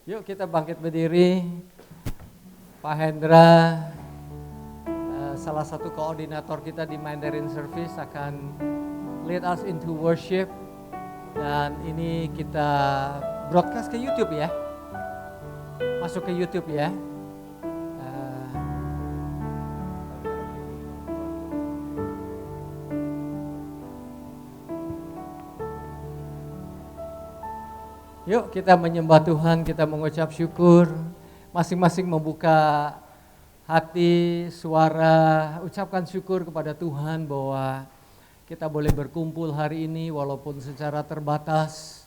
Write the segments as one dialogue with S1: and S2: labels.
S1: Yuk kita bangkit berdiri. Pak Hendra, salah satu koordinator kita di Mandarin Service akan lead us into worship. Dan ini kita broadcast ke YouTube ya. Masuk ke YouTube ya. Yuk kita menyembah Tuhan, kita mengucap syukur. Masing-masing membuka hati, suara, ucapkan syukur kepada Tuhan bahwa kita boleh berkumpul hari ini walaupun secara terbatas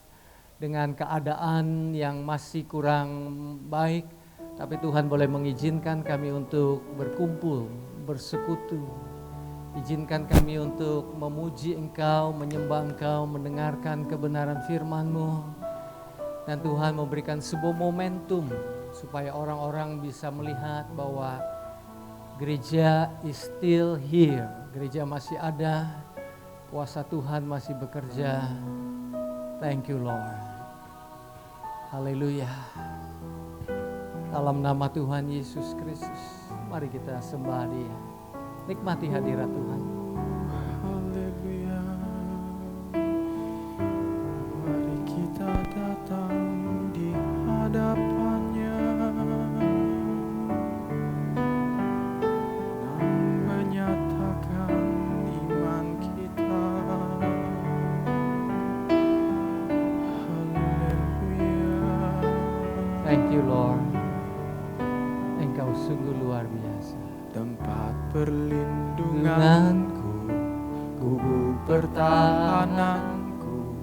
S1: dengan keadaan yang masih kurang baik. Tapi Tuhan boleh mengizinkan kami untuk berkumpul, bersekutu. Izinkan kami untuk memuji Engkau, menyembah Engkau, mendengarkan kebenaran firman-Mu. Dan Tuhan memberikan sebuah momentum supaya orang-orang bisa melihat bahwa gereja is still here. Gereja masih ada, kuasa Tuhan masih bekerja. Thank you Lord. Haleluya. Dalam nama Tuhan Yesus Kristus, mari kita sembah Dia. Nikmati hadirat Tuhan.
S2: Haleluya. Mari kita datang di hadapan-Nya dan menyatakan iman kita. Haleluya.
S1: Thank you Lord. Engkau sungguh luar biasa.
S2: Tempat perlindunganku, kubu pertahananku,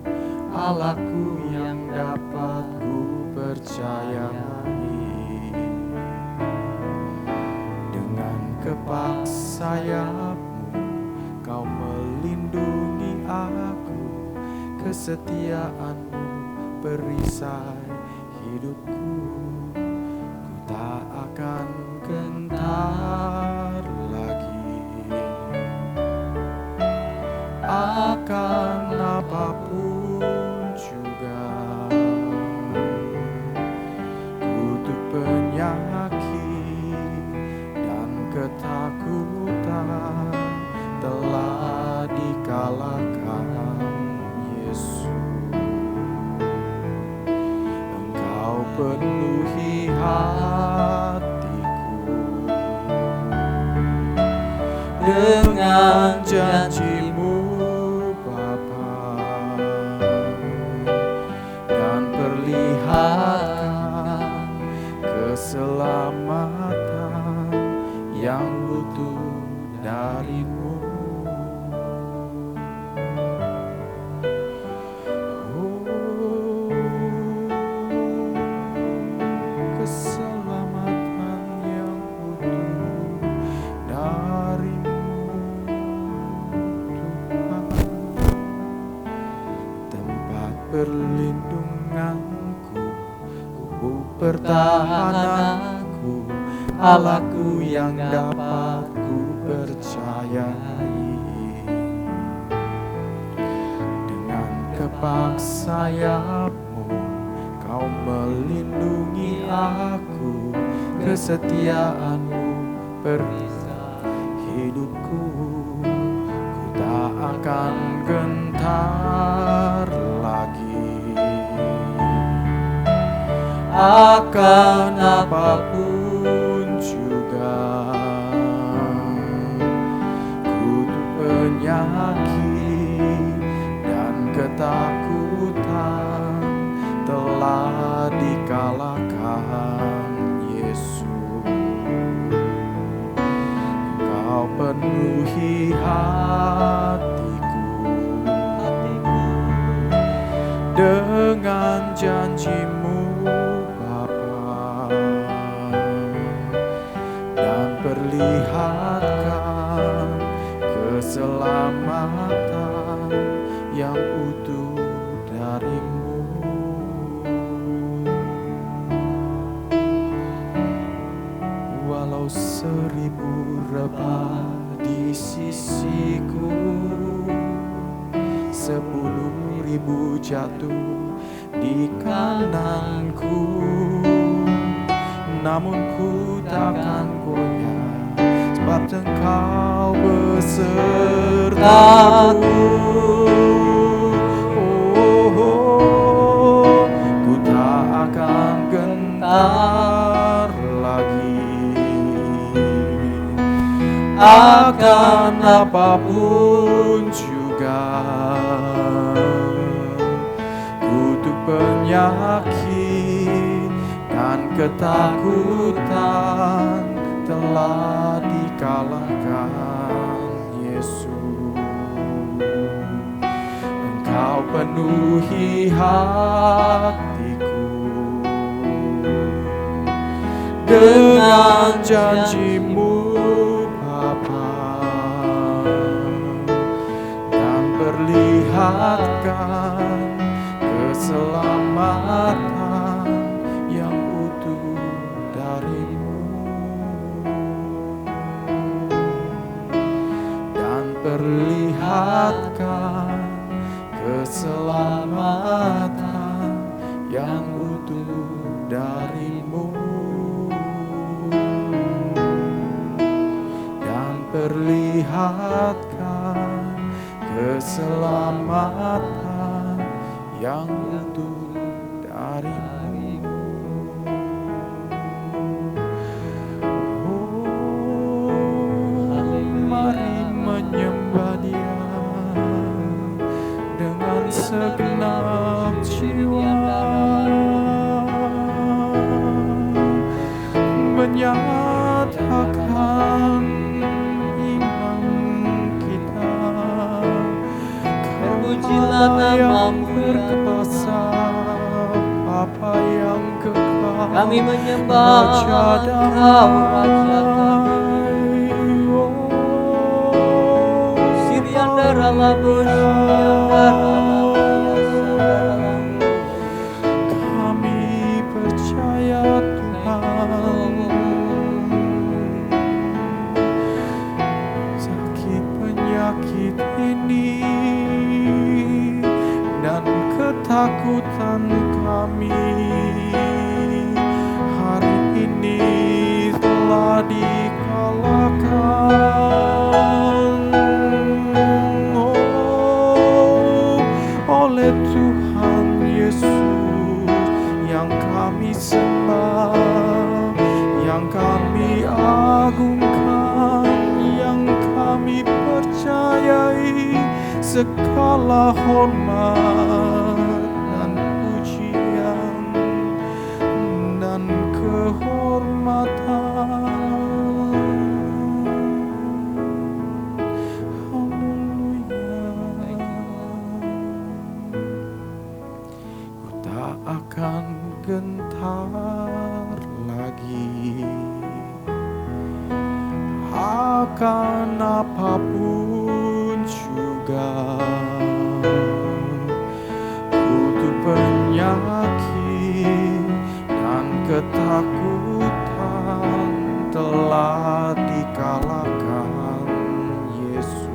S2: Allahku yang dapat ku percayai. Dengan kepak sayap-Mu Kau melindungi aku, kesetiaan-Mu perisai hidupku. Ku tak akan gentar lagi akan apapun juga. Kutuk penyakit dan ketakutan telah dikalahkan Yesus. Engkau penuhi hatiku dengan janji-Mu Bapa, dan perlihatkan keselamatan yang utuh dari-Mu. Keselamatan yang utuh dari-Mu, Tuhan. Tempat perlindunganku, kubu pertahananku, Allahku yang dapat ku percayai. Dengan kepak sayap-Mu Kau melindungi aku, kesetiaan-Mu perisai hidupku. Ku tak akan gentar lagi akan apapun juga. Kutuk penyakit dan ketakutan telah dikalahkan Yesus. Engkau penuhi hatiku dengan janji-Mu Bapa, dan perlihatkan keselamatan yang utuh dari-Mu. Walau 1000 rebah di sisiku, 10.000 jatuh di kananku, namun ku takkan goyah, sebab Engkau besertaku. Oh, ku tak akan gentar lagi akan apapun juga, kutuk penyakit dan ketakutan telah dikalahkan Yesus. Engkau penuhi hatiku dengan janji-Mu Bapa, dan perlihatkan keselamatan yang utuh dari-Mu, dan perlihatkan keselamatan yang utuh dari-Mu, dan perlihatkan keselamatan yang utuh dari-Mu. Oh, mari menyembah Dia dengan segenap jiwa, menyatakan iman kita
S1: Terpujilah
S2: kepada yang
S1: nama-Mu,
S2: berkuasa, Bapa yang kekal,
S1: kami menyembah
S2: Raja
S1: Engkau, Raja kami. Siriandara labu, Siriandara labu, Siriandara labu.
S2: Kami percaya Tuhan, sakit penyakit ini dan ketakutan kami hari ini telah dikalahkan oleh Tuhan Yesus yang kami sembah, yang kami agungkan, yang kami percayai. Segala hormat dan pujian dan kehormatan, haleluya. Ku tak akan gentar lagi akan apapun juga, kutuk penyakit dan ketakutan telah dikalahkan Yesus.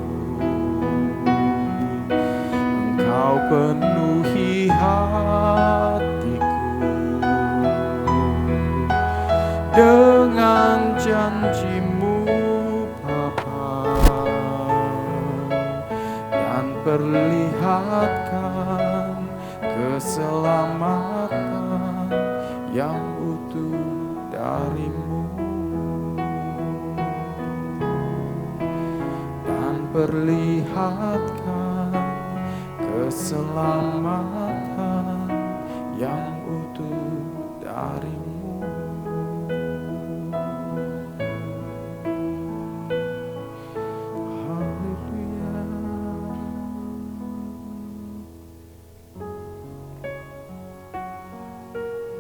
S2: Engkau penuhi hatiku dengan janji-Mu Bapa, dan perlihatkan keselamatan yang utuh dari-Mu, dan perlihatkan keselamatan yang utuh dari-Mu. Haleluya.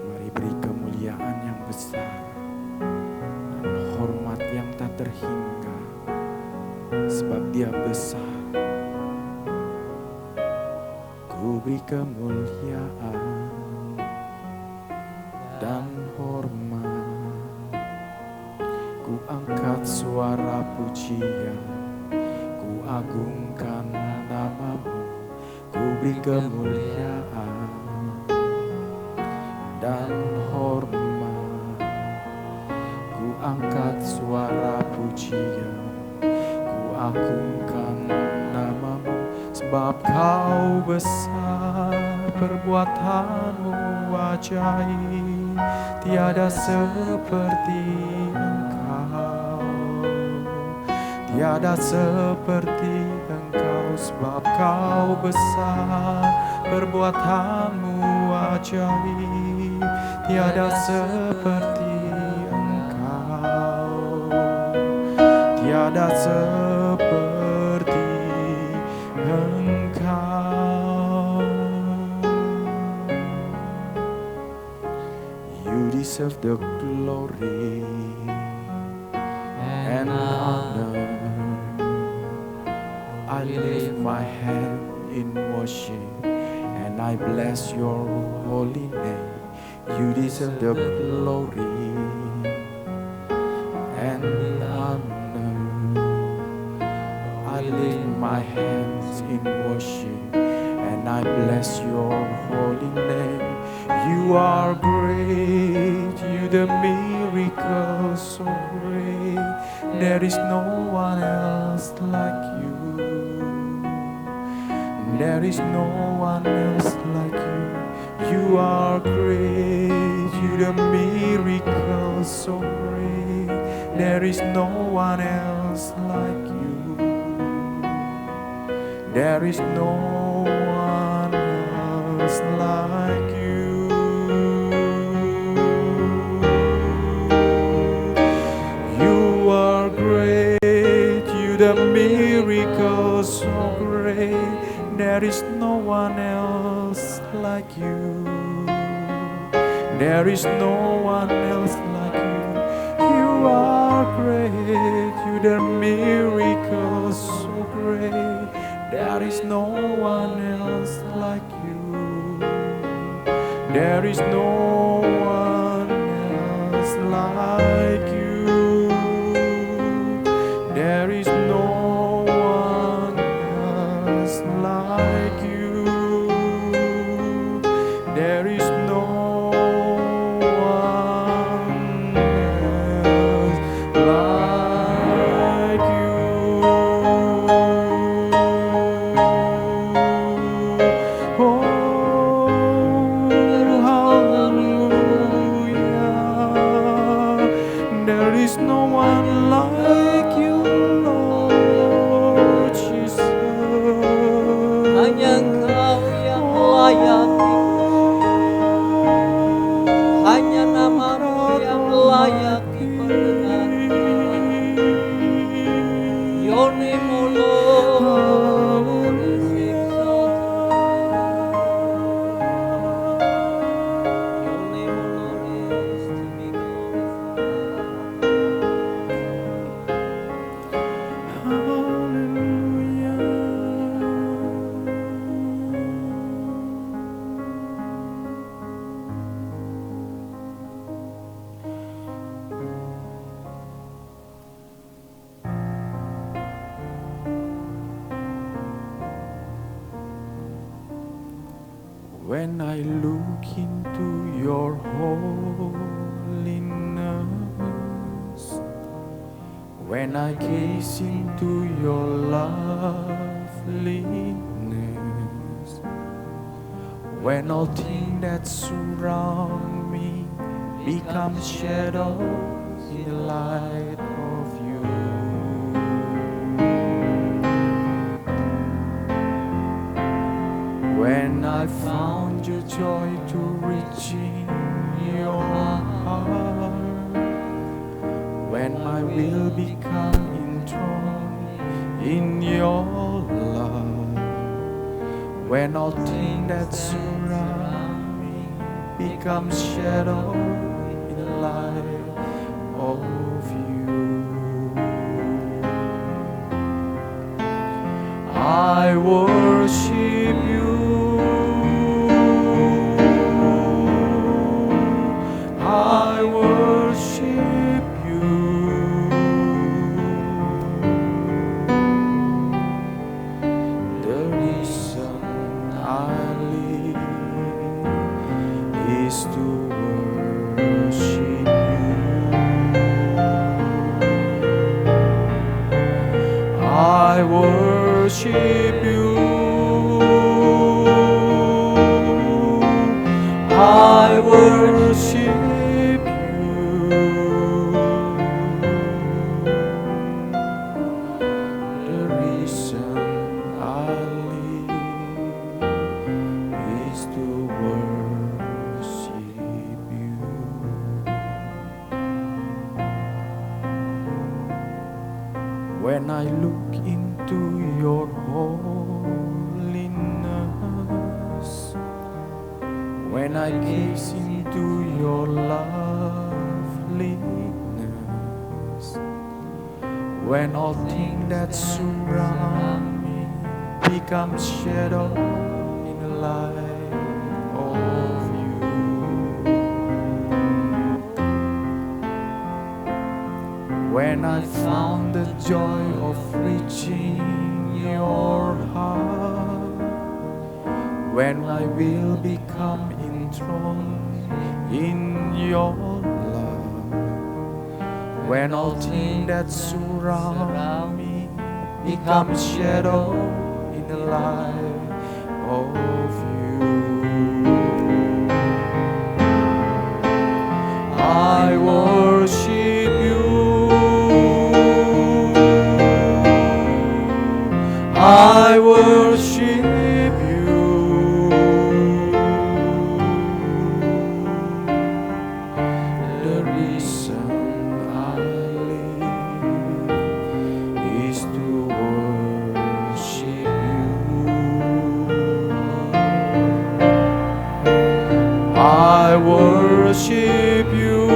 S2: Mari beri kemuliaan yang besar dan hormat yang tak terhingga, sebab Dia besar. Ku beri kemuliaan dan hormat, ku angkat suara pujian, ku agungkan nama-Mu, ku beri kemuliaan dan hormat. Ku angkat suara pujian, ku agungkan namamu, sebab kau besar, perbuatanmu ajaib, tiada seperti engkau, tiada seperti engkau, sebab kau besar, perbuatanmu ajaib, tiada seperti engkau, tiada seperti engkau. You deserve the glory and honor. I lift my hand in worship and I bless your holy name. You deserve the glory and honor. I lift my hands in worship and I bless your holy name. You are great, you the miracle so great. There is no one else like you. There is no one else like you. You are great, you the miracle so great. There is no one else like you. There is no one else like you. You are great, you the miracle so great. There is no one else like you. There is no one else like you. You are great, you the miracle so great. There is no one else like you. There is no one else like you. There is no one else like you. There is no one else like you. Oh, hallelujah. There is no one like you, Lord Jesus.
S1: Hanya Engkau yang layak, hanya namamu yang layak diperdengarkan. Your name, O Lord, is exalted. Your name, O Lord, is to be
S2: When I look into your holiness, when I gaze into your loveliness, when all things that surround me become shadows in the light of you. When I found your joy to reach in your heart, when my will become enthroned in your love, when all things that surround me become shadow in the light of you. I worship you. I worship you. The reason I live is to worship you. I worship you. The reason I live is to worship you. When I look into your holiness, when I gaze into your loveliness, when all things that surround me become shadow in the light of you. When I found the joy of reaching your heart, when I will become enthroned in your love, when all things that surround me become shadow in the light of you. I worship you. I worship you. The reason I live is to worship you. I worship you.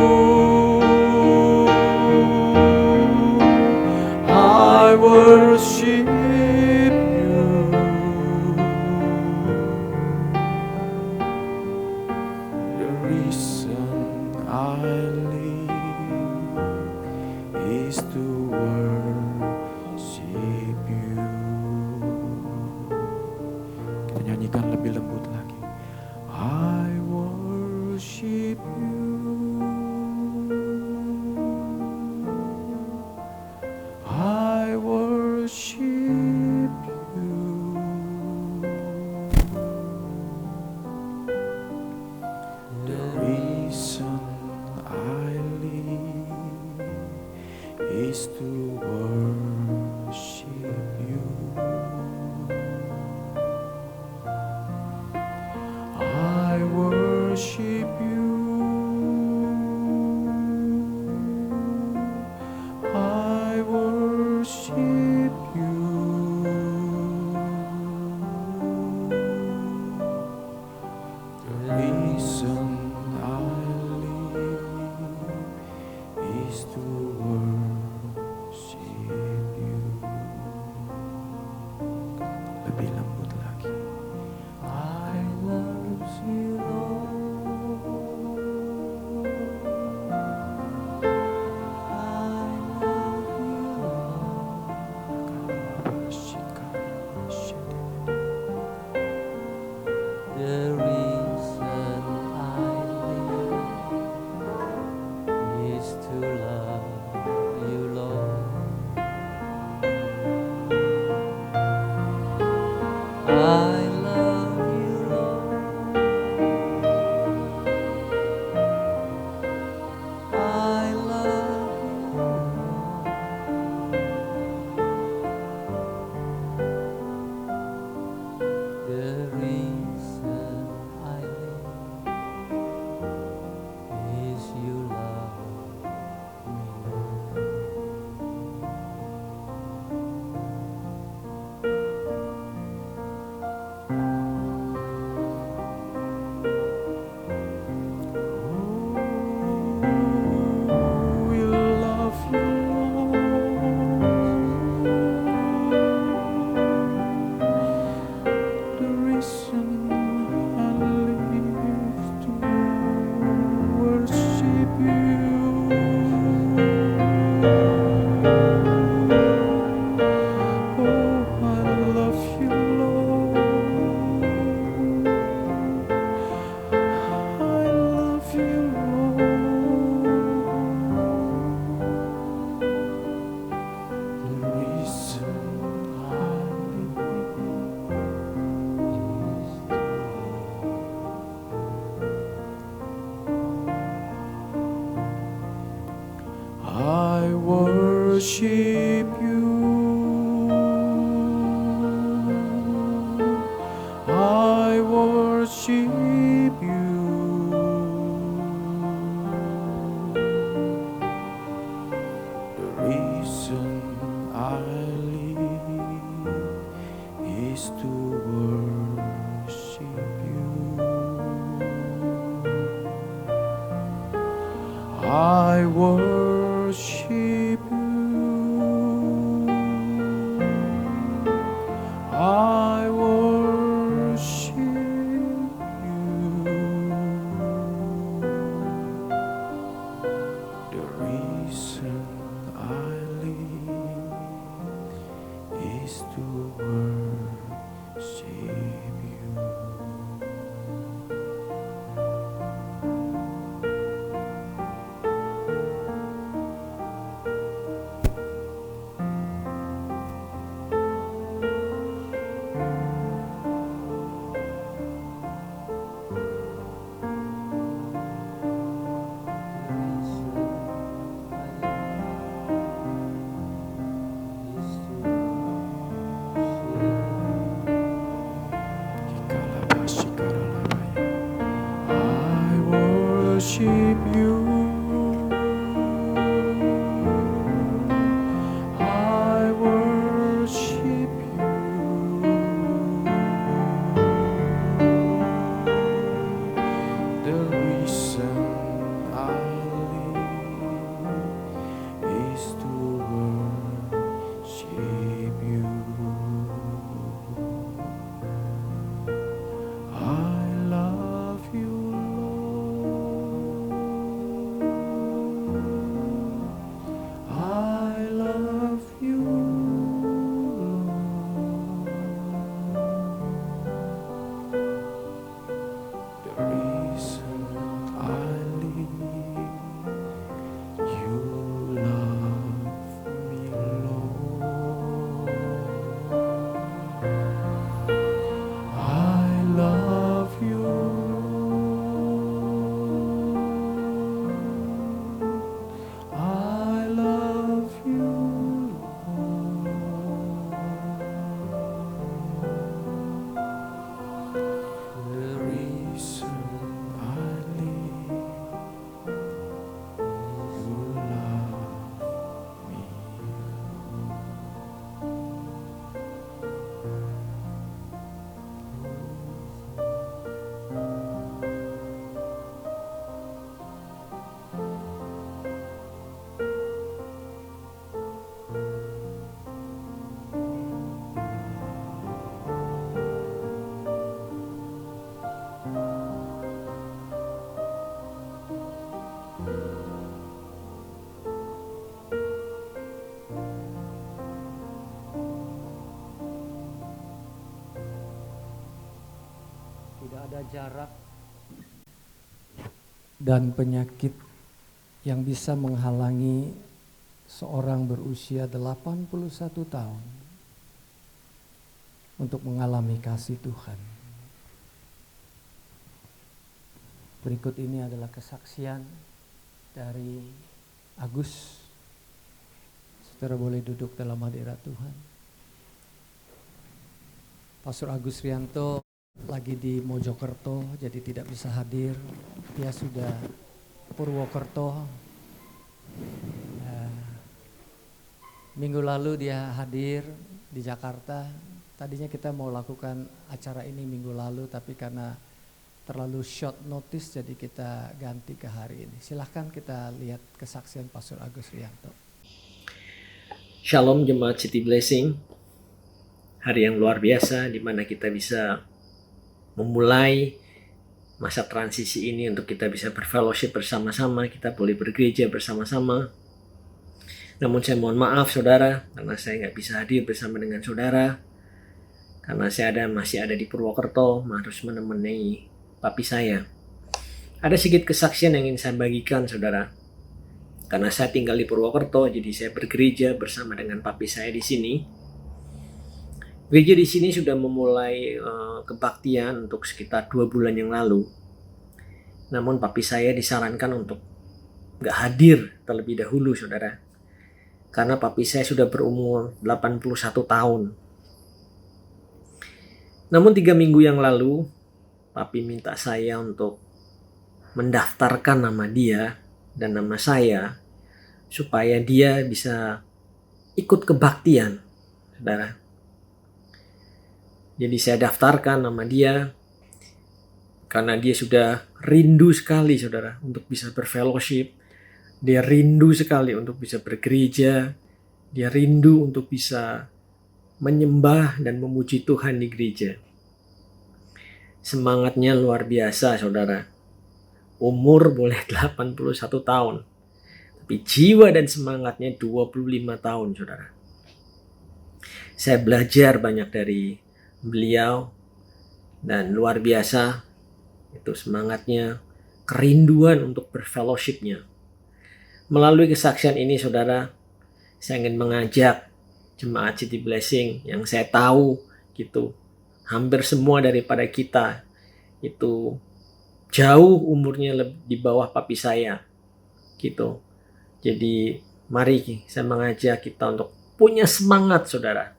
S2: I worship you. The reason I live is to worship you. Kita nyanyikan lebih lembut lagi. I worship you. I worship you. The reason I live is to worship you. I worship you. worship you. The reason I live is to worship you. I worship you. I worship you. The reason I live is to worship you. I worship you. I worship you. The reason I live is to worship you. I love you, Lord. I love you, Lord. The reason I live, you love me, Lord. I love you, Lord. I love you, Lord. The reason I live, you love me.
S1: Tidak ada jarak dan penyakit yang bisa menghalangi seorang berusia 81 tahun untuk mengalami kasih Tuhan. Berikut ini adalah kesaksian dari Agus. Saudara boleh duduk dalam hadirat Tuhan. Pastor Agus Rianto lagi di Mojokerto, jadi tidak bisa hadir. Dia sudah Purwokerto. Minggu lalu dia hadir di Jakarta. Tadinya kita mau lakukan acara ini minggu lalu, tapi karena terlalu short notice, jadi kita ganti ke hari ini. Silahkan kita lihat kesaksian Pastor Agus Rianto.
S3: Shalom Jemaat City Blessing. Hari yang luar biasa di mana kita bisa memulai masa transisi ini untuk kita bisa berfellowship bersama-sama, kita boleh bergereja bersama-sama. Namun saya mohon maaf saudara, karena saya nggak bisa hadir bersama dengan saudara, karena saya masih ada di Purwokerto, harus menemani papi saya. Ada sedikit kesaksian yang ingin saya bagikan saudara. Karena saya tinggal di Purwokerto, jadi saya bergereja bersama dengan papi saya di sini. Gereja di sini sudah memulai kebaktian untuk sekitar 2 bulan yang lalu. Namun papi saya disarankan untuk nggak hadir terlebih dahulu saudara. Karena papi saya sudah berumur 81 tahun. Namun 3 minggu yang lalu, Papi minta saya untuk mendaftarkan nama dia dan nama saya supaya dia bisa ikut kebaktian, saudara. Jadi saya daftarkan nama dia karena dia sudah rindu sekali, saudara, untuk bisa berfellowship. Dia rindu sekali untuk bisa bergereja. Dia rindu untuk bisa menyembah dan memuji Tuhan di gereja. Semangatnya luar biasa, saudara. Umur boleh 81 tahun. Tapi jiwa dan semangatnya 25 tahun, saudara. Saya belajar banyak dari beliau. Dan luar biasa itu semangatnya, kerinduan untuk berfellowshipnya. Melalui kesaksian ini, saudara, saya ingin mengajak jemaat City Blessing yang saya tahu gitu, hampir semua daripada kita itu jauh umurnya di bawah papi saya gitu. Jadi mari saya mengajak kita untuk punya semangat, saudara.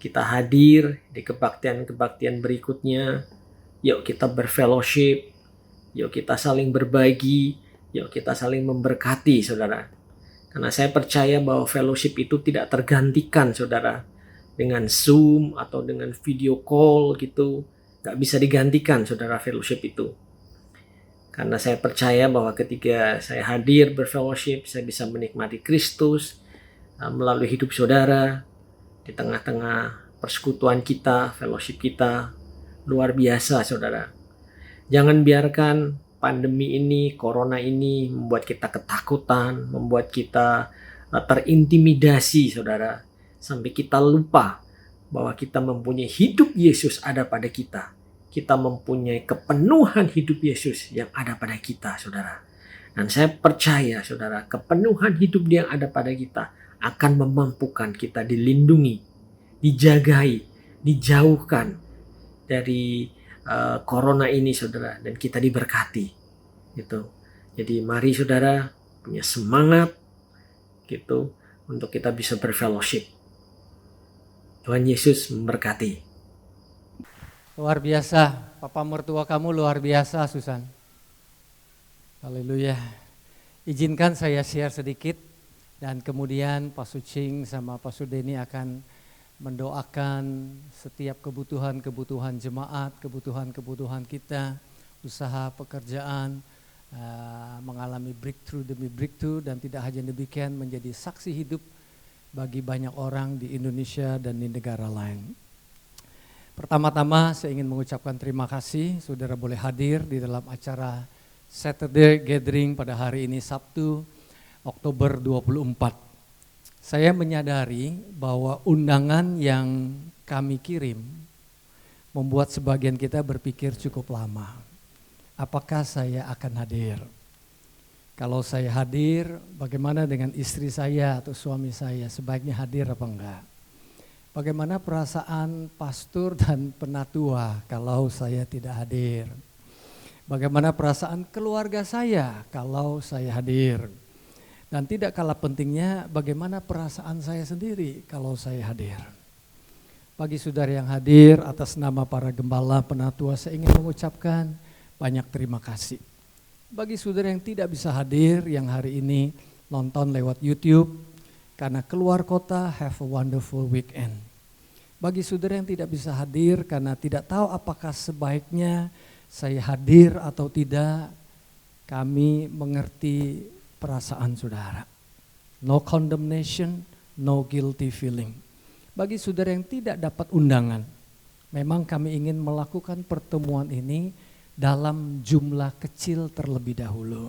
S3: Kita hadir di kebaktian-kebaktian berikutnya. Yuk kita berfellowship. Yuk kita saling berbagi. Yuk kita saling memberkati, saudara. Karena saya percaya bahwa fellowship itu tidak tergantikan, saudara, dengan Zoom atau dengan video call gitu. Gak bisa digantikan, saudara, fellowship itu. Karena saya percaya bahwa ketika saya hadir berfellowship, saya bisa menikmati Kristus melalui hidup saudara di tengah-tengah persekutuan kita, fellowship kita. Luar biasa, saudara. Jangan biarkan pandemi ini, corona ini membuat kita ketakutan, membuat kita terintimidasi, saudara. Sampai kita lupa bahwa kita mempunyai hidup Yesus ada pada kita. Kita mempunyai kepenuhan hidup Yesus yang ada pada kita, saudara. Dan saya percaya, saudara, kepenuhan hidup yang ada pada kita akan memampukan kita dilindungi, dijagai, dijauhkan dari corona ini, saudara, dan kita diberkati gitu. Jadi mari, saudara, punya semangat gitu untuk kita bisa berfellowship. Tuhan Yesus memberkati.
S1: Luar biasa, papa mertua kamu luar biasa, Susan. Haleluya. Izinkan saya share sedikit dan kemudian Pak Sucing sama Pak Sudeni akan mendoakan setiap kebutuhan-kebutuhan jemaat, kebutuhan-kebutuhan kita, usaha, pekerjaan, mengalami breakthrough demi breakthrough, dan tidak hanya demikian menjadi saksi hidup bagi banyak orang di Indonesia dan di negara lain. Pertama-tama saya ingin mengucapkan terima kasih saudara boleh hadir di dalam acara Saturday Gathering pada hari ini Sabtu Oktober 24. Saya menyadari bahwa undangan yang kami kirim membuat sebagian kita berpikir cukup lama. Apakah saya akan hadir? Kalau saya hadir, bagaimana dengan istri saya atau suami saya? Sebaiknya hadir apa enggak? Bagaimana perasaan pastor dan penatua kalau saya tidak hadir? Bagaimana perasaan keluarga saya kalau saya hadir? Dan tidak kalah pentingnya, bagaimana perasaan saya sendiri kalau saya hadir? Bagi saudara yang hadir, atas nama para gembala penatua, saya ingin mengucapkan banyak terima kasih. Bagi saudara yang tidak bisa hadir, yang hari ini nonton lewat YouTube, karena keluar kota, have a wonderful weekend. Bagi saudara yang tidak bisa hadir karena tidak tahu apakah sebaiknya saya hadir atau tidak, kami mengerti perasaan saudara. No condemnation, no guilty feeling. Bagi saudara yang tidak dapat undangan, memang kami ingin melakukan pertemuan ini dalam jumlah kecil terlebih dahulu.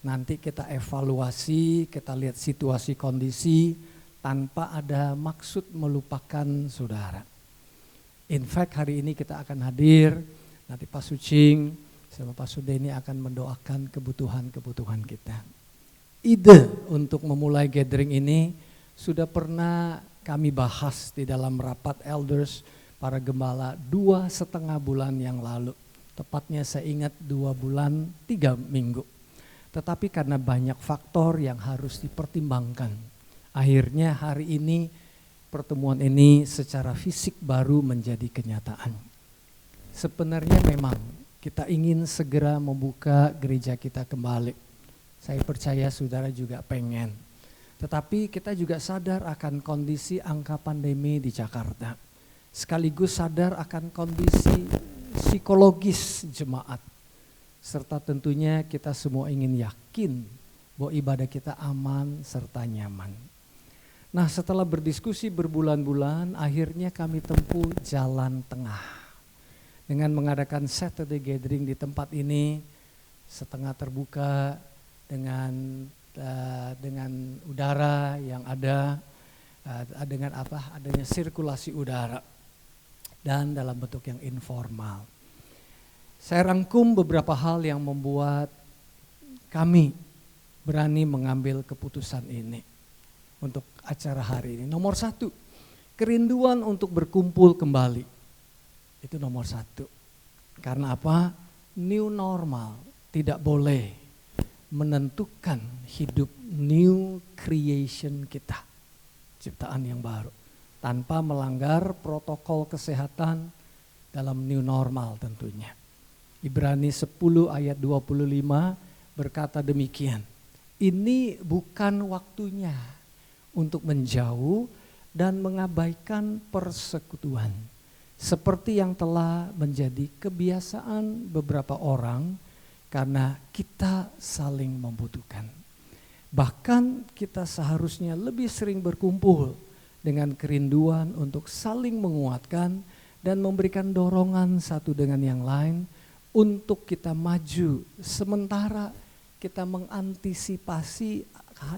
S1: Nanti kita evaluasi, kita lihat situasi kondisi tanpa ada maksud melupakan saudara. In fact hari ini kita akan hadir, nanti Pak Sucing sama Pak Sudeni akan mendoakan kebutuhan-kebutuhan kita. Ide untuk memulai gathering ini sudah pernah kami bahas di dalam rapat elders para gembala 2,5 bulan yang lalu. Tepatnya saya ingat 2 bulan 3 minggu. Tetapi karena banyak faktor yang harus dipertimbangkan, akhirnya hari ini pertemuan ini secara fisik baru menjadi kenyataan. Sebenarnya memang kita ingin segera membuka gereja kita kembali. Saya percaya saudara juga pengen. Tetapi kita juga sadar akan kondisi angka pandemi di Jakarta. Sekaligus sadar akan kondisi psikologis jemaat. Serta tentunya kita semua ingin yakin bahwa ibadah kita aman serta nyaman. Nah, setelah berdiskusi berbulan-bulan, akhirnya kami tempuh jalan tengah. Dengan mengadakan Saturday gathering di tempat ini, setengah terbuka dengan udara yang ada, dengan adanya sirkulasi udara dan dalam bentuk yang informal. Saya rangkum beberapa hal yang membuat kami berani mengambil keputusan ini untuk acara hari ini. Nomor 1, kerinduan untuk berkumpul kembali. Itu nomor 1. Karena apa? New normal tidak boleh menentukan hidup new creation kita. Ciptaan yang baru. Tanpa melanggar protokol kesehatan dalam new normal tentunya. Ibrani 10 ayat 25 berkata demikian. Ini bukan waktunya untuk menjauh dan mengabaikan persekutuan. Seperti yang telah menjadi kebiasaan beberapa orang karena kita saling membutuhkan. Bahkan kita seharusnya lebih sering berkumpul dengan kerinduan untuk saling menguatkan dan memberikan dorongan satu dengan yang lain untuk kita maju sementara kita mengantisipasi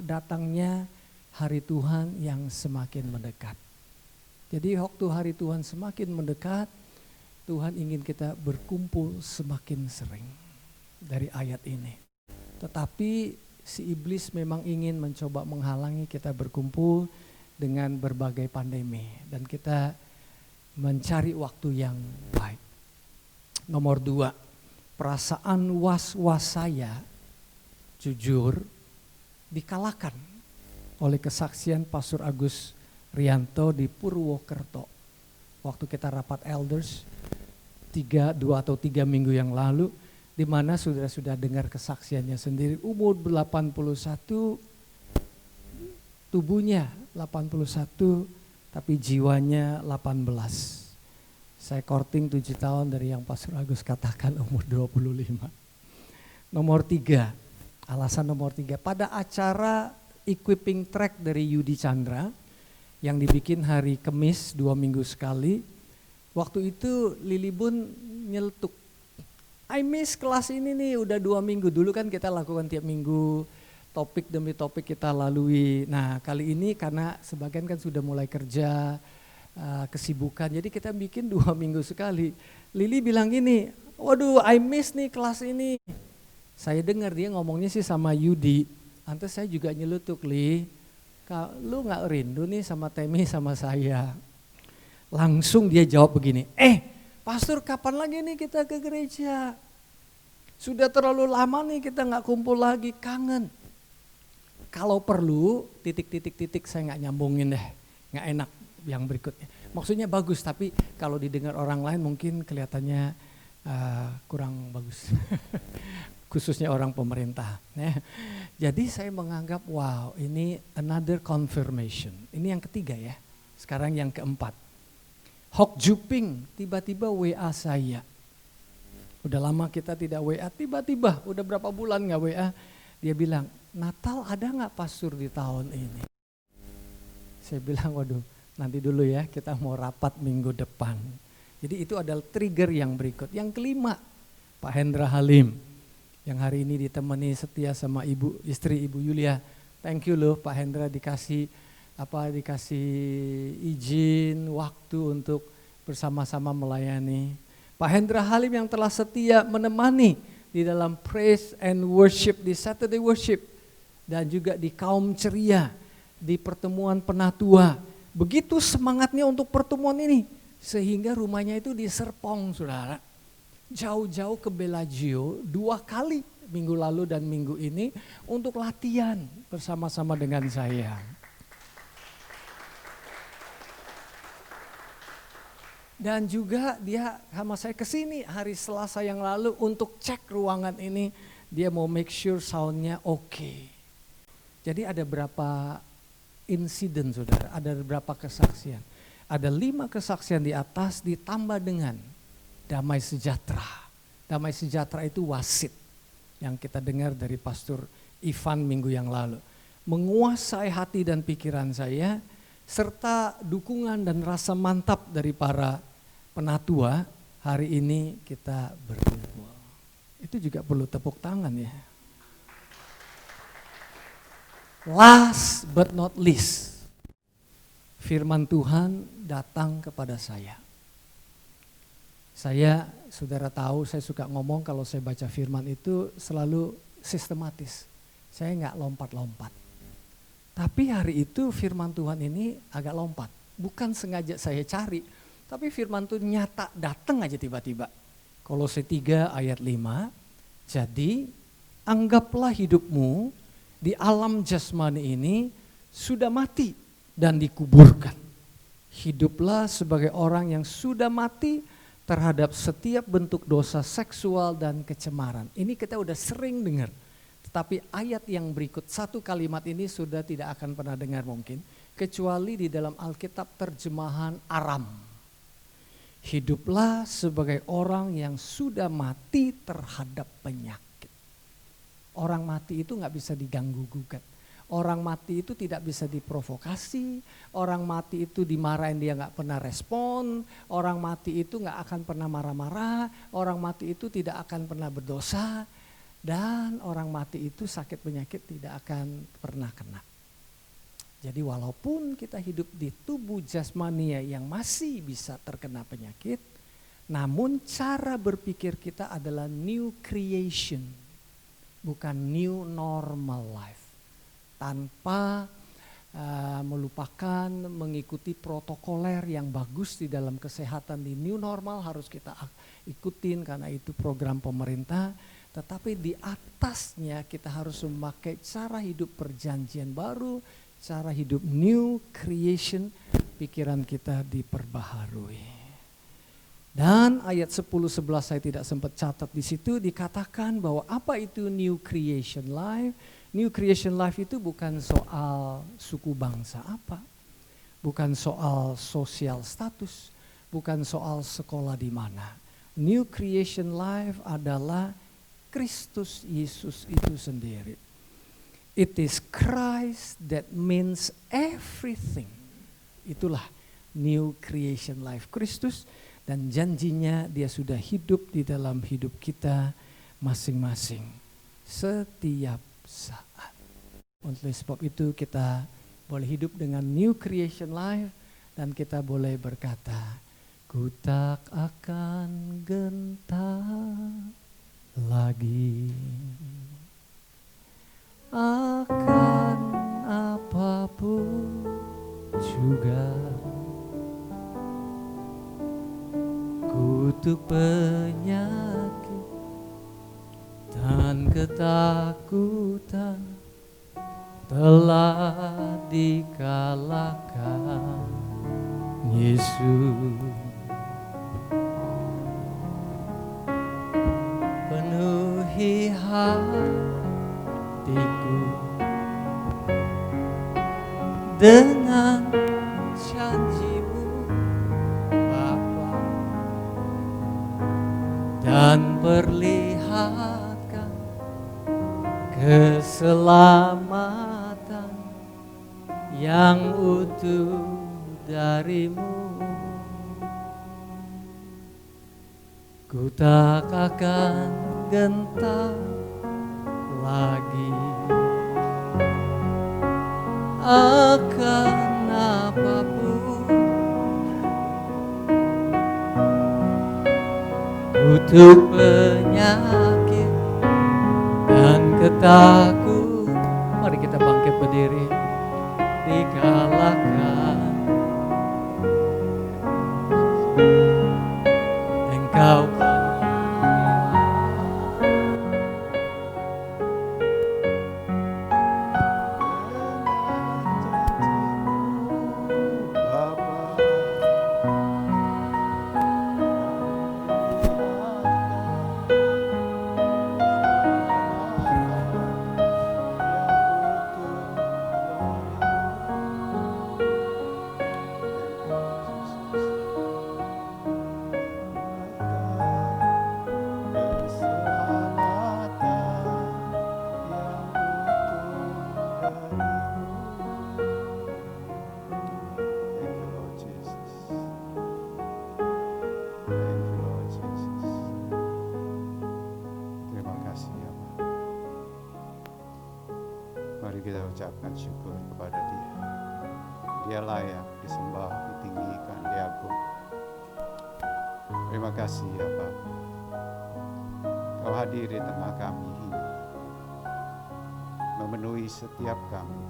S1: datangnya hari Tuhan yang semakin mendekat. Jadi waktu hari Tuhan semakin mendekat, Tuhan ingin kita berkumpul semakin sering dari ayat ini. Tetapi si iblis memang ingin mencoba menghalangi kita berkumpul dengan berbagai pandemi. Dan kita mencari waktu yang baik. Nomor 2, perasaan was-was saya jujur dikalahkan oleh kesaksian Pastor Agus Rianto di Purwokerto. Waktu kita rapat elders 2 atau 3 minggu yang lalu, di mana sudah dengar kesaksiannya sendiri. Umur 81, tubuhnya 81, tapi jiwanya 18. Saya courting 7 tahun dari yang Pastor Agus katakan umur 25. Nomor 3, alasan nomor 3, pada acara equipping track dari Yudi Chandra yang dibikin hari Kamis 2 minggu sekali. Waktu itu Lili Bun nyeletuk, I miss kelas ini nih udah 2 minggu. Dulu kan kita lakukan tiap minggu, topik demi topik kita lalui. Nah kali ini karena sebagian kan sudah mulai kerja, kesibukan, jadi kita bikin 2 minggu sekali. Lili bilang gini, waduh I miss nih kelas ini. Saya dengar dia ngomongnya sih sama Yudi, lantas saya juga nyelutuk, Li, lu gak rindu nih sama Temi sama saya? Langsung dia jawab begini, Pastor kapan lagi nih kita ke gereja? Sudah terlalu lama nih kita gak kumpul lagi, kangen. Kalau perlu, titik-titik saya gak nyambungin deh, gak enak yang berikutnya. Maksudnya bagus, tapi kalau didengar orang lain mungkin kelihatannya kurang bagus. Khususnya orang pemerintah. Jadi saya menganggap wow ini another confirmation. Ini yang ketiga ya. Sekarang yang keempat. Hok Juping tiba-tiba WA saya. Udah lama kita tidak WA, tiba-tiba udah berapa bulan gak WA. Dia bilang, Natal ada gak pastor di tahun ini? Saya bilang waduh nanti dulu ya kita mau rapat minggu depan. Jadi itu adalah trigger yang berikut. Yang kelima, Pak Hendra Halim. Yang hari ini ditemani setia sama istri Ibu Yulia. Thank you loh Pak Hendra dikasih izin waktu untuk bersama-sama melayani. Pak Hendra Halim yang telah setia menemani di dalam praise and worship di Saturday worship dan juga di kaum ceria di pertemuan penatua. Begitu semangatnya untuk pertemuan ini sehingga rumahnya itu di Serpong, saudara. Jauh-jauh ke Bellagio 2 kali minggu lalu dan minggu ini untuk latihan bersama-sama dengan saya. Dan juga dia sama saya kesini hari Selasa yang lalu untuk cek ruangan ini. Dia mau make sure soundnya oke. Jadi ada berapa insiden saudara, ada berapa kesaksian. Ada 5 kesaksian di atas ditambah dengan damai sejahtera. Damai sejahtera itu wasit yang kita dengar dari Pastor Ivan minggu yang lalu. Menguasai hati dan pikiran saya, serta dukungan dan rasa mantap dari para penatua, hari ini kita berkumpul. Itu juga perlu tepuk tangan ya. Last but not least, firman Tuhan datang kepada saya. Saya, saudara tahu saya suka ngomong kalau saya baca firman itu selalu sistematis. Saya nggak lompat-lompat. Tapi hari itu firman Tuhan ini agak lompat. Bukan sengaja saya cari, tapi firman Tuhan nyata datang aja tiba-tiba. Kolose 3 ayat 5, jadi anggaplah hidupmu di alam jasmani ini sudah mati dan dikuburkan. Hiduplah sebagai orang yang sudah mati terhadap setiap bentuk dosa seksual dan kecemaran. Ini kita udah sering dengar. Tetapi ayat yang berikut, satu kalimat ini sudah tidak akan pernah dengar mungkin. Kecuali di dalam Alkitab terjemahan Aram. Hiduplah sebagai orang yang sudah mati terhadap penyakit. Orang mati itu gak bisa diganggu gugat. Orang mati itu tidak bisa diprovokasi, orang mati itu dimarahin dia gak pernah respon, orang mati itu gak akan pernah marah-marah, orang mati itu tidak akan pernah berdosa, dan orang mati itu sakit penyakit tidak akan pernah kena. Jadi walaupun kita hidup di tubuh jasmania yang masih bisa terkena penyakit, namun cara berpikir kita adalah new creation, bukan new normal life. Tanpa melupakan mengikuti protokoler yang bagus di dalam kesehatan di new normal harus kita ikutin karena itu program pemerintah. Tetapi di atasnya kita harus memakai cara hidup perjanjian baru, cara hidup new creation, pikiran kita diperbaharui. Dan ayat 10-11 saya tidak sempat catat di situ dikatakan bahwa apa itu new creation life? New creation life itu bukan soal suku bangsa apa, bukan soal sosial status, bukan soal sekolah di mana. New creation life adalah Kristus Yesus itu sendiri. It is Christ that means everything. Itulah new creation life Kristus, dan janjinya dia sudah hidup di dalam hidup kita masing-masing setiap saat. Oleh sebab itu kita boleh hidup dengan new creation life dan kita boleh berkata, ku tak akan gentar lagi akan apapun juga, kutuk penyakit dan ketakutan telah dikalahkan Yesus. Penuhi hatiku dengan janji-Mu Bapa, dan perlihatkan keselamatan yang utuh dari-Mu. Ku tak akan gentar lagi akan apapun, kutuk penyakit dan ketakutan. Mari kita bangkit berdiri, dikalahkan Engkau.
S4: kita ucapkan syukur kepada Dia. Dia layak disembah, ditinggikan, diagungkan. Terima kasih ya Bapa. Kau hadir di tengah kami ini, memenuhi setiap kami.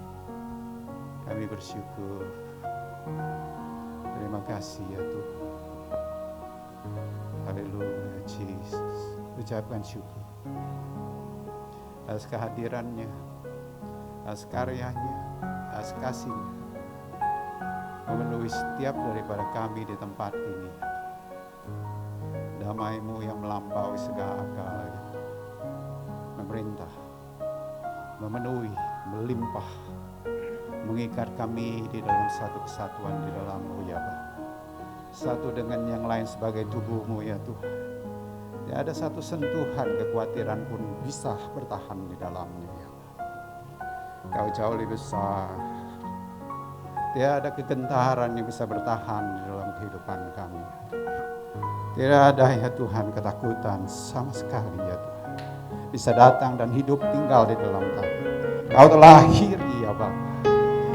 S4: Kami bersyukur. Terima kasih ya Tuhan. Haleluya, Jesus. Ucapkan syukur atas kehadirannya, atas karyanya, atas kasihnya, memenuhi setiap daripada kami di tempat ini. Damai-Mu yang melampaui segala akal, memerintah, memenuhi, melimpah, mengikat kami di dalam satu kesatuan di dalam-Mu ya Bapa. Satu dengan yang lain sebagai tubuh-Mu ya Tuhan. Tidak ada satu sentuhan kekhawatiran pun bisa bertahan di dalamnya ya Bapa. Kau jauh lebih besar. Tidak ada kegentaran yang bisa bertahan di dalam kehidupan kami. Tidak ada ya Tuhan ketakutan sama sekali ya Tuhan. Bisa datang dan hidup tinggal di dalam kami. Kau telah akhiri ya Bapa.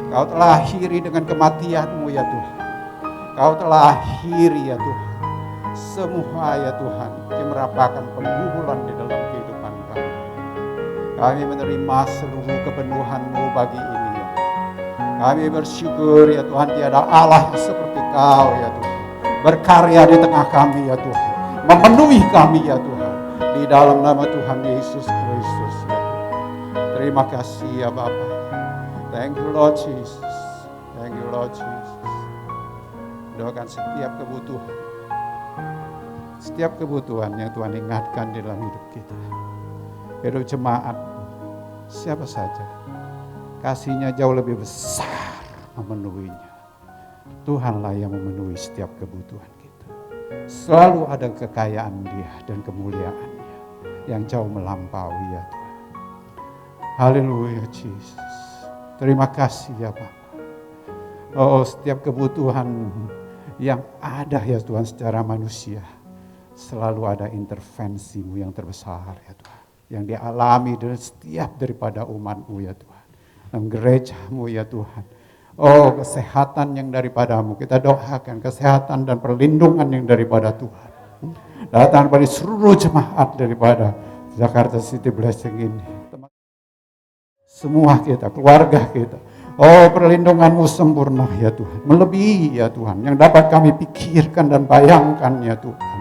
S4: Kau telah akhiri dengan kematian-Mu ya Tuhan. Kau telah akhiri ya Tuhan. Semua ya Tuhan yang merupakan pengguguran di dalam kehidupan kami. Kami menerima seluruh kepenuhan-Mu bagi ini ya Tuhan. Kami bersyukur ya Tuhan, tiada Allah seperti Kau ya Tuhan. Berkarya di tengah kami ya Tuhan. Memenuhi kami ya Tuhan. Di dalam nama Tuhan Yesus Kristus ya Tuhan. Terima kasih ya Bapa. Thank you Lord Jesus. Thank you Lord Jesus. Doakan setiap kebutuhan. Setiap kebutuhan yang Tuhan ingatkan di dalam hidup kita. Hidup jemaat, siapa saja, kasih-Nya jauh lebih besar memenuhinya. Tuhanlah yang memenuhi setiap kebutuhan kita. Selalu ada kekayaan Dia dan kemuliaan-Nya yang jauh melampaui ya Tuhan. Haleluya Jesus. Terima kasih ya Bapa. Oh, setiap kebutuhan yang ada ya Tuhan secara manusia, selalu ada intervensi-Mu yang terbesar ya Tuhan, yang dialami dari setiap daripada umat-Mu ya Tuhan, dalam gereja-Mu ya Tuhan. Oh, kesehatan yang daripada-Mu, kita doakan kesehatan dan perlindungan yang daripada Tuhan datang pada seluruh jemaat daripada Jakarta City Blessing ini. Semua kita, keluarga kita. Oh, perlindungan-Mu sempurna ya Tuhan, melebihi ya Tuhan yang dapat kami pikirkan dan bayangkan ya Tuhan.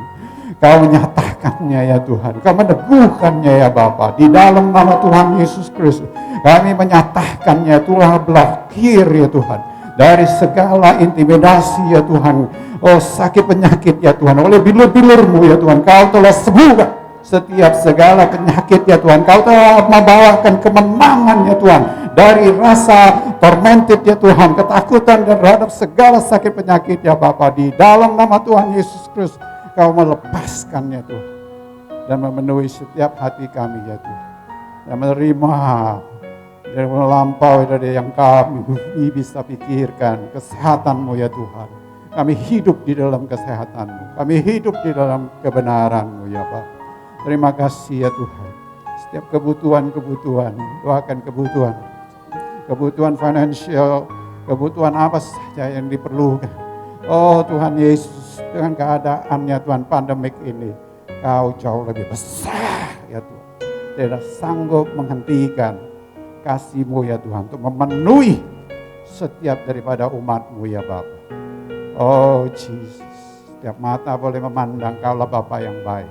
S4: Kau menyatakannya ya Tuhan, Kau meneguhkannya ya Bapa. Di dalam nama Tuhan Yesus Kristus kami menyatakannya, Tuhan blokir ya Tuhan dari segala intimidasi ya Tuhan. Oh, sakit penyakit ya Tuhan, oleh bilur-bilur-Mu ya Tuhan, Kau telah sembuhkan setiap segala penyakit ya Tuhan. Kau telah membawakan kemenangan ya Tuhan dari rasa tormented ya Tuhan, ketakutan dan terhadap segala sakit penyakit ya Bapa. Di dalam nama Tuhan Yesus Kristus Kau melepaskan ya Tuhan dan memenuhi setiap hati kami ya Tuhan, dan menerima dan melampaui dari yang kami bisa pikirkan. Kesehatan-Mu ya Tuhan, kami hidup di dalam kesehatan-Mu, kami hidup di dalam kebenaran-Mu ya Pak. Terima kasih ya Tuhan. Setiap kebutuhan, doakan kebutuhan financial, kebutuhan apa saja yang diperlukan. Oh Tuhan Yesus, dengan keadaannya Tuhan pandemik ini, Kau jauh lebih besar ya Tuhan. Tidak sanggup menghentikan kasih-Mu ya Tuhan untuk memenuhi setiap daripada umat-Mu ya Bapa. Oh Jesus, setiap mata boleh memandang Kaulah Bapa yang baik,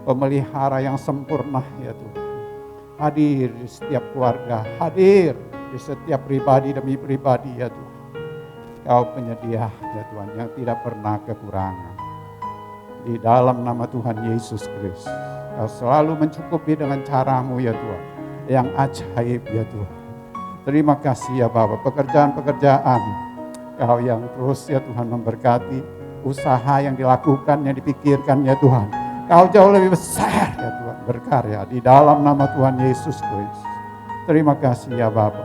S4: pemelihara yang sempurna ya Tuhan. Hadir di setiap keluarga, hadir di setiap pribadi demi pribadi ya Tuhan. Kau penyedia ya Tuhan yang tidak pernah kekurangan. Di dalam nama Tuhan Yesus Kristus, Kau selalu mencukupi dengan cara-Mu ya Tuhan, yang ajaib ya Tuhan. Terima kasih ya Bapa, pekerjaan-pekerjaan Kau yang terus ya Tuhan memberkati, usaha yang dilakukan, yang dipikirkan ya Tuhan. Kau jauh lebih besar ya Tuhan, berkarya di dalam nama Tuhan Yesus Kristus. Terima kasih ya Bapa,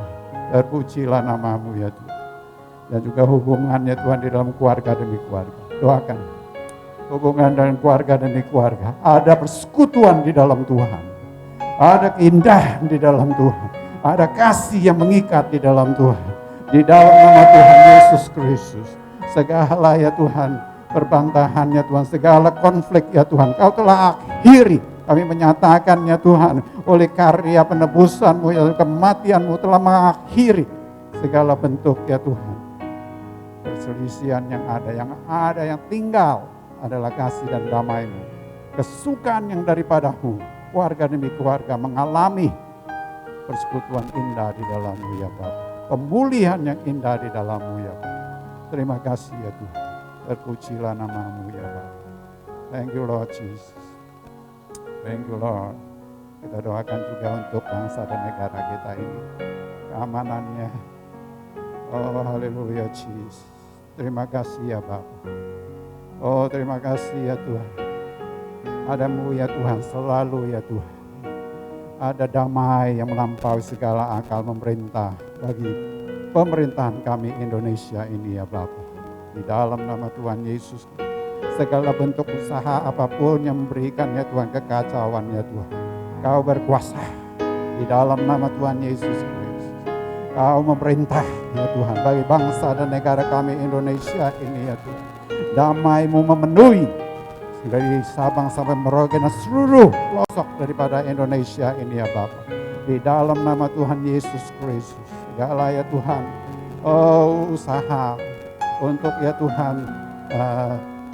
S4: terpujilah nama-Mu ya Tuhan. Dan juga hubungannya Tuhan di dalam keluarga demi keluarga. Doakan hubungan dan keluarga demi keluarga. Ada persekutuan di dalam Tuhan. Ada keindahan di dalam Tuhan. Ada kasih yang mengikat di dalam Tuhan. Di dalam nama Tuhan Yesus Kristus. Segala ya Tuhan, perbantahan ya Tuhan, segala konflik ya Tuhan, Kau telah akhiri. Kami menyatakan ya Tuhan, oleh karya penebusan-Mu, ya, kematian-Mu telah mengakhiri segala bentuk ya Tuhan. Perselisihan yang ada yang tinggal adalah kasih dan damai-Mu. Kesukaan yang daripada-Mu, keluarga demi keluarga mengalami persekutuan indah di dalam-Mu ya Bapa. Pemulihan yang indah di dalam-Mu ya Bapa. Terima kasih ya Tuhan. Terpujilah nama-Mu ya Bapa. Thank you Lord Jesus. Thank you Lord. Kita doakan juga untuk bangsa dan negara kita ini. Keamanannya. Oh haleluya Jesus. Terima kasih ya Bapa. Oh terima kasih ya Tuhan. Ada-Mu ya Tuhan selalu ya Tuhan. Ada damai yang melampaui segala akal memerintah bagi pemerintahan kami Indonesia ini ya Bapa. Di dalam nama Tuhan Yesus, segala bentuk usaha apapun yang memberikan ya Tuhan kekacauan ya Tuhan, Kau berkuasa. Di dalam nama Tuhan Yesus Kristus, Kau memerintah ya Tuhan bagi bangsa dan negara kami Indonesia ini ya Tuhan. Damai-Mu memenuhi dari Sabang sampai Merauke dan seluruh pelosok daripada Indonesia ini ya Bapa. Di dalam nama Tuhan Yesus Kristus, segala ya Tuhan, usaha untuk ya Tuhan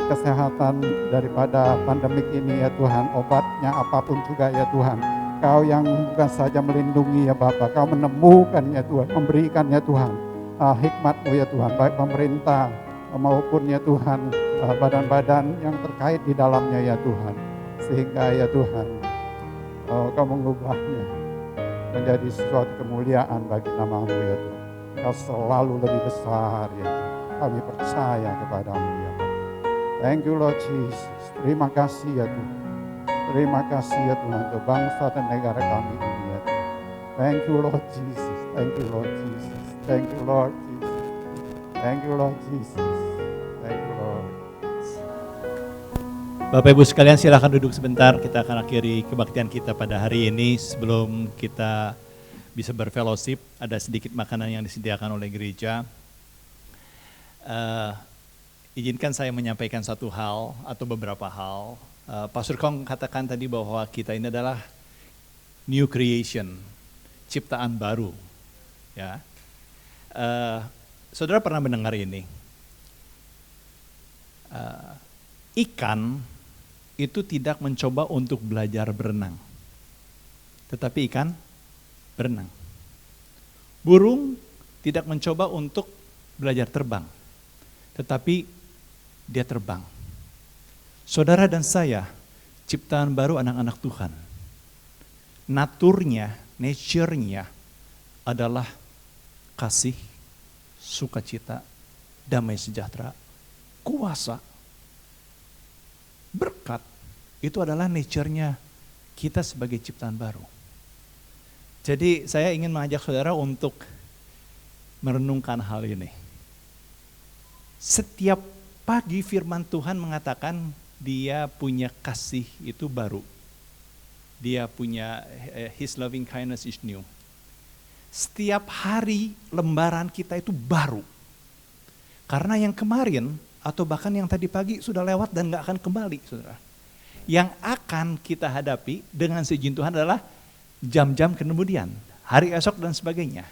S4: kesehatan daripada pandemik ini ya Tuhan, obatnya apapun juga ya Tuhan, Kau yang bukan saja melindungi ya Bapa, Kau menemukan ya Tuhan, memberikan ya Tuhan hikmat-Mu ya Tuhan, baik pemerintah maupun ya Tuhan badan-badan yang terkait di dalamnya ya Tuhan, sehingga ya Tuhan Kau mengubahnya menjadi sesuatu kemuliaan bagi nama-Mu ya Tuhan. Kau selalu lebih besar ya Tuhan. Kami percaya kepada-Mu ya Tuhan. Thank you Lord Jesus. Terima kasih ya Tuhan. Terima kasih ya Tuhan untuk bangsa dan negara kami ini ya Tuhan. Thank you Lord Jesus. Thank you Lord Jesus. Thank you Lord Jesus. Thank you Lord Jesus. Thank you Lord.
S5: Bapak Ibu sekalian silakan duduk sebentar, kita akan akhiri kebaktian kita pada hari ini. Sebelum kita bisa berfellowship, ada sedikit makanan yang disediakan oleh gereja. Izinkan saya menyampaikan satu hal atau beberapa hal. Pastor Kong katakan tadi bahwa kita ini adalah new creation, ciptaan baru. Ya, saudara pernah mendengar ini? Ikan itu tidak mencoba untuk belajar berenang, tetapi ikan berenang. Burung tidak mencoba untuk belajar terbang, tetapi dia terbang. Saudara dan saya, ciptaan baru anak-anak Tuhan. Naturnya, nature-nya adalah kasih, sukacita, damai sejahtera, kuasa, berkat. Itu adalah nature-nya kita sebagai ciptaan baru. Jadi saya ingin mengajak saudara untuk merenungkan hal ini. Setiap pagi firman Tuhan mengatakan dia punya kasih itu baru. Dia punya his loving kindness is new. Setiap hari lembaran kita itu baru. Karena yang kemarin atau bahkan yang tadi pagi sudah lewat dan gak akan kembali, saudara. Yang akan kita hadapi dengan seizin Tuhan adalah jam-jam kemudian, hari esok dan sebagainya.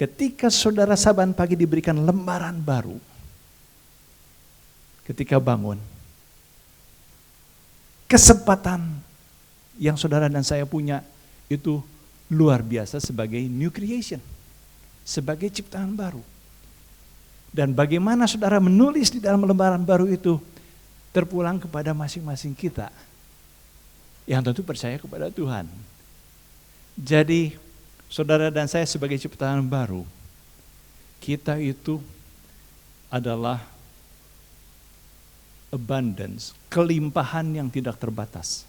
S5: Ketika saudara saban pagi diberikan lembaran baru, ketika bangun, kesempatan yang saudara dan saya punya itu luar biasa sebagai new creation, sebagai ciptaan baru. Dan bagaimana saudara menulis di dalam lembaran baru itu terpulang kepada masing-masing kita yang tentu percaya kepada Tuhan. Jadi saudara dan saya sebagai ciptaan baru, kita itu adalah abundance, kelimpahan yang tidak terbatas.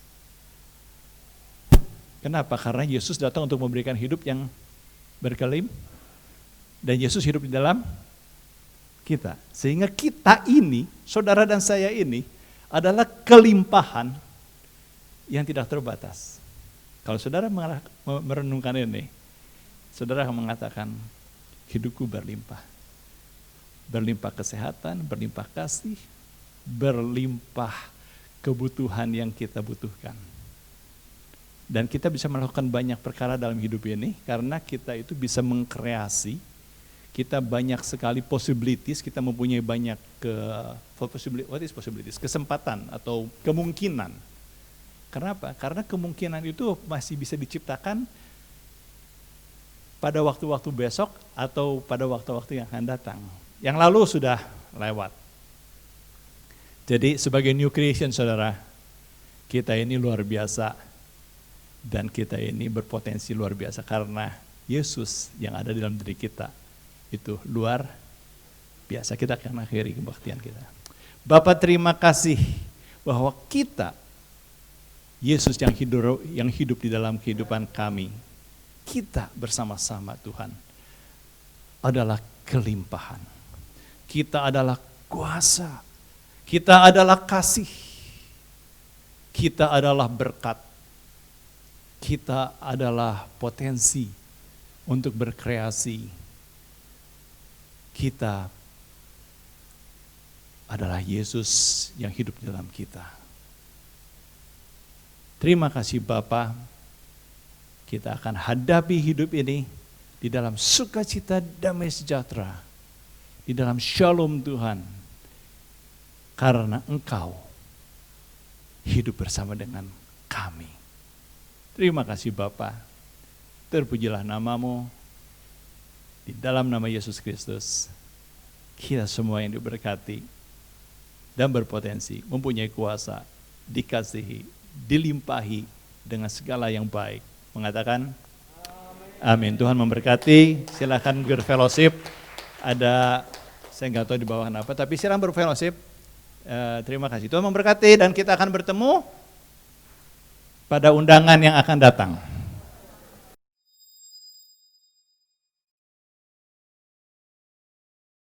S5: Kenapa? Karena Yesus datang untuk memberikan hidup yang berkelimpahan. Dan Yesus hidup di dalam kita. Sehingga kita ini, saudara dan saya ini, adalah kelimpahan yang tidak terbatas. Kalau saudara merenungkan ini, saudara akan mengatakan, hidupku berlimpah. Berlimpah kesehatan, berlimpah kasih, berlimpah kebutuhan yang kita butuhkan. Dan kita bisa melakukan banyak perkara dalam hidup ini, karena kita itu bisa mengkreasi, kita banyak sekali possibilities, kita mempunyai banyak kesempatan atau kemungkinan. Kenapa? Karena kemungkinan itu masih bisa diciptakan pada waktu-waktu besok atau pada waktu-waktu yang akan datang. Yang lalu sudah lewat. Jadi sebagai new creation saudara, kita ini luar biasa dan kita ini berpotensi luar biasa karena Yesus yang ada di dalam diri kita itu luar biasa. Kita akan akhiri kebaktian kita. Bapa, terima kasih bahwa kita, Yesus yang hidup di dalam kehidupan kami, kita bersama-sama Tuhan adalah kelimpahan. Kita adalah kuasa. Kita adalah kasih. Kita adalah berkat. Kita adalah potensi untuk berkreasi. Kita adalah Yesus yang hidup di dalam kita. Terima kasih Bapa. Kita akan hadapi hidup ini di dalam sukacita, damai sejahtera, di dalam shalom Tuhan, karena Engkau hidup bersama dengan kami. Terima kasih Bapa. Terpujilah namamu. Di dalam nama Yesus Kristus, kita semua yang diberkati dan berpotensi, mempunyai kuasa, dikasihi, dilimpahi dengan segala yang baik. Mengatakan amin. Tuhan memberkati. Silakan berfellowship. Ada, saya nggak tahu di bawah apa, tapi silakan berfellowship. Terima kasih. Tuhan memberkati dan kita akan bertemu pada undangan yang akan datang.